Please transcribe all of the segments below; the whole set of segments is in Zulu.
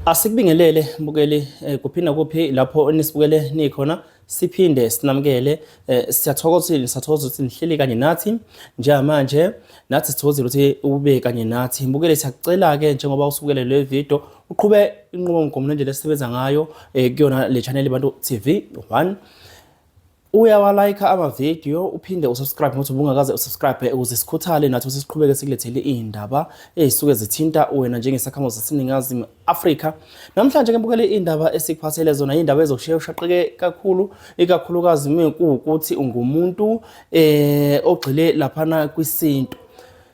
Asikubingelele mbukeli kuphinda kuphi lapho nisibukele nikhona siphinde sinamukele siyathokozela ukuthi nihleli kanye nathi njengamanje nathi sithokozela ukuthi ube kanye nathi mbukeli siyakucela ke njengoba usubukele le video uqhube inqubomgomo nje lesebenza ngayo kuyona le channel Bantu TV 1 uyawalike ama video uphinde usubscribe ngothi ubungakaze usubscribe ukuze sikhuthale nathi siqhubeke sikulethele indaba ezisuke zithinta wena njengesakhamuzi saseNingizimu Afrika. Namhlanje ke mbukele indaba esikuphathele zona indaba ezokushiya ushaqeke kakhulu ikakhulukazi ukuthi ungumuntu ogxile laphana kwisinto.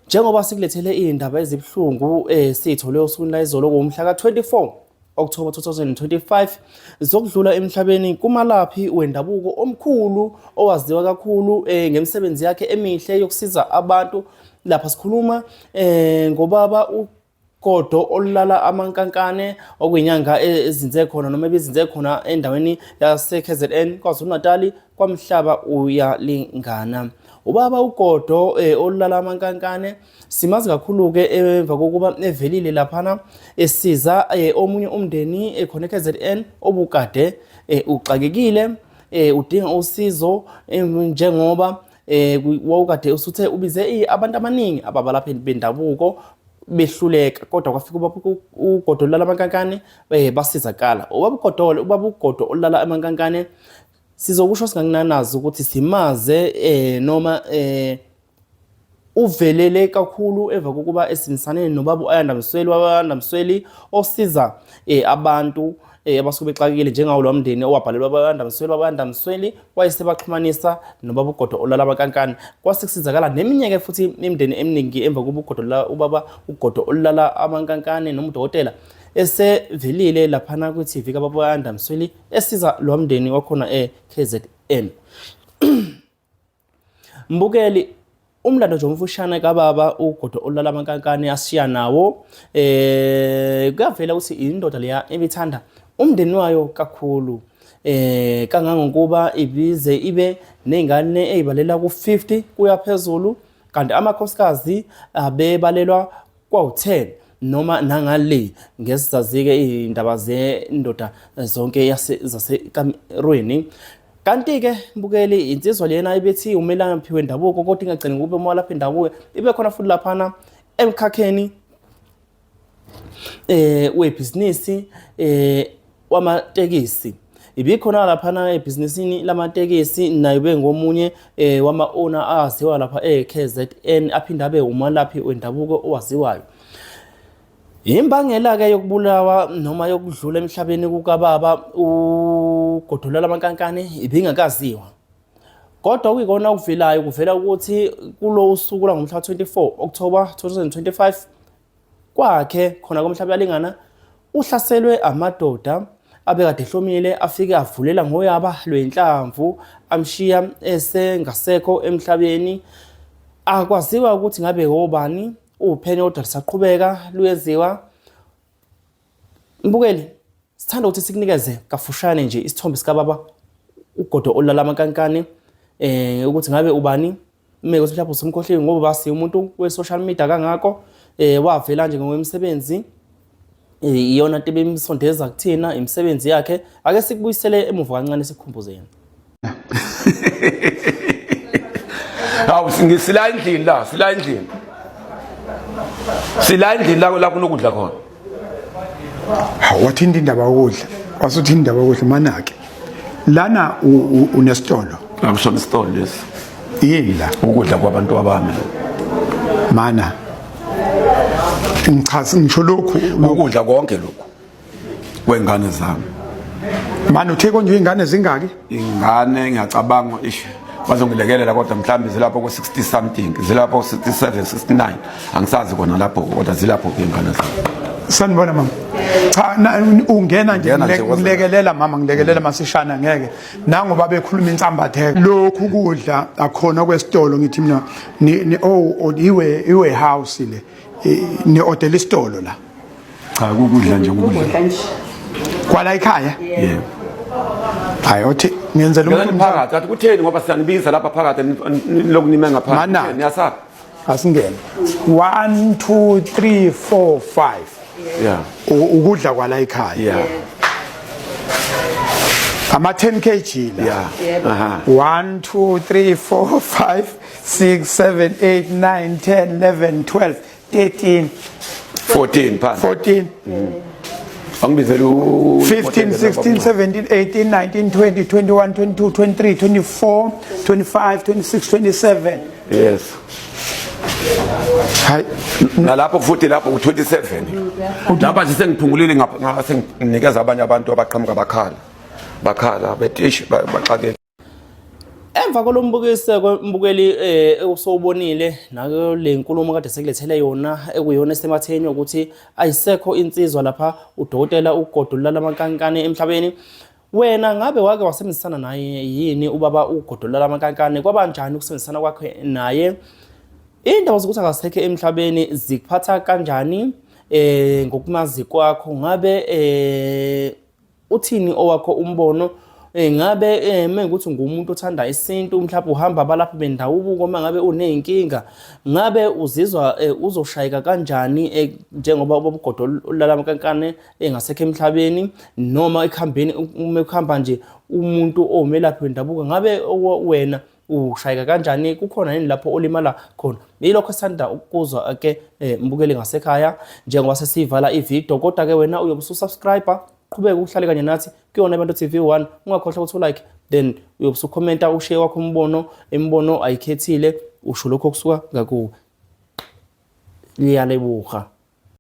Njengoba sikulethele indaba ezibhlungu sithole usuku la izolo ngomhla ka24 October 2025 zokudlula emhlabeni kumalaphi wendabuko omkhulu owaziwa kakhulu ngemisebenzi yakhe emihle yokusiza abantu. Lapha sikhuluma ngobaba uGodo olala amankankane okuyinyanga ezinze khona noma ebizinze khona endaweni yase KZN kwaZulu Natal kwaMhlaba uyalingana. Ubaba uGodo olala amankankane simazi kakhulu ke emva kokuba evelile laphana esiza omunye umndeni ekhona KZN obukade uxakekile udinga usizo njengoba wawukade usuthe ubize abantu abaningi ababalaphi bendabuko behluleka kodwa kwafika ubaba uGodo olala amankankane basizakala. Ubaba uGodo olala amankankane sizokusho singakunanazi ukuthi simaze noma uvelele kakhulu emva kokuba esinisane nobaba uAyanda Msweli osiza abantu abasuke bexakekile njengawo lo mndeni owabhalelwa uAyanda Msweli wayesebaxhumanisa nobaba uGodo olala amankankane kwasizakala neminyaka futhi imindeni eminingi emva kokuba ubaba uGodo olala amankankane nomdokotela esevelile laphana ku TV kababa uAyanda Msweli esiza lo mndeni wakhona KZN. Mbukeli umlando nje omfushane kababa uGodo olala amankankane asiya nawo kuyavela ukuthi indoda leya ebithanda umndeni wayo kakhulu kangangokuba ibize ibe nezingane ezibalela ku50 kuya phezulu kanti amakhosikazi abebalelwa kwa10 noma nangale ngesizazike indaba zendoda zonke zasekamerweni. Kanti ke mbukeli insizwa lena ibethi umelana mphiwe ndabuko kodwa ingagcina kube malapha endabuko ibe khona futhi laphana emkhakheni webusiness wamatekisi ibikhona laphana ebusinessini lamatekisi naye bengomunye wama owner aziwa lapha KZN aphinda abe umalaphi wendabuko owaziwayo. Imbangela ke yokubulawa noma yokudlula emhlabeni kukababa uGodo olala amankankane ibingakaziwa. Kodwa kuyikona ukuvelayo kuvela ukuthi kulo usuku la ngomhla 24 October 2025 kwakhe khona komhlaba yalingana uhlaselwe amadoda abekade ehlomile afike avulela ngoyaba lwenhlamvu amshiya esengasekho emhlabeni. Akwaziwa ukuthi ngabe obani uphenyo kodwa lisaqhubeka luyenziwa. Mbukeli sithanda ukuthi sikunikeze kafushane nje isithombe sikababa uGodo olala amankankane ukuthi ngabe ubani meke mhlawumbe usumkhohleli ngoba basi umuntu we-social media kangako wavela nje ngokwemisebenzi iyona into ebimsondeza kuthina imisebenzi yakhe. Ake sikubuyisele emuva kancane sikhumbuze yena. Hawu singisila endlini la sila endlini la kunokudla khona. Hawu wathinta indaba yokudla wasuthinta indaba yokudla manake lana unesitolo akusona isitolo lesi yini la ukudla kwabantu abami mana ngichaza ngisho lokhu ukudla konke lokhu kwengane zami. Manje uthe konje ingane zingaki? Ingane ngiyacabanga bazongilekelela kodwa mhlambe zilapho ku60 something zilapho ku67 69 angisazi kona lapho kodwa zilapho ke ingane zami. Sanibona mama. Cha ungena nje ngilekelela mama ngilekelela masishana ngeke nangoba bekhuluma insambatheke lokhu kudla akhona kwesitolo ngithi mina iwe house le ni order isitolo la. Cha kukudla nje ukudla kwala ekhaya. Yebo. Hayi othi ngiyenzela umuntu phakathi athi kutheni ngoba siyanibiza lapha phakathi lokunime ngaphansi niyasapha asingene 1 2 3 4 5 yeah ukudla kwala ekhaya yeah ama 10 kg la yeah 1 2 3 4 5 6 7 8 9 10 11 12 13 14 phansi 14 angibizela 15 16 17 18 19 20 21 22 23 24 25 26 27 yes hayi nalapho futhi lapho u27 lapha nje sengiphungulile ngase nginikeza abanye abantu abaqhamuka bakhala betishi baxakeke. Emva kolombukiso kwembukeli usowubonile nako le nkulumo kade sekulethele yona ekuyona esematheni ukuthi ayisekho insizwa lapha udokotela uGodolala Mankankane emhlabeni. Wena ngabe wake wasebenzisana naye yini ubaba uGodolala Mankankane? Kwabanjani ukusebenzisana kwakhe naye? Indaba zokuthi akasekho emhlabeni zikuphatha kanjani ngokumazi kwakho? Ngabe uthini owakho umbono? Ngabe mengukuthi ngumuntu othanda isintu mhlawumbe uhamba abalapha bendabuko uma ngabe uneyinkinga, ngabe uzizwa uzoshayeka kanjani njengoba uGodolala Mankankane engasekho emhlabeni, noma ekhambeni uma ukuhamba nje umuntu omelaphi wendabuko, ngabe wena ushayeka kanjani? Kukhona yini lapho olimala khona? Yilokho esanda ukuzwa ke mbukeli ngasekhaya njengoba sesivala ivideo. Kodwa ke wena uyobe usubscribe, qhubeka uhlale kanye nathi kuyona Abantu TV1, ungakhohlwa ukuthi like, then uyobe usukhomenta ushare wakho imbono ayikhethile, usho lokho kusuka ngakuwe. Liyalebuka.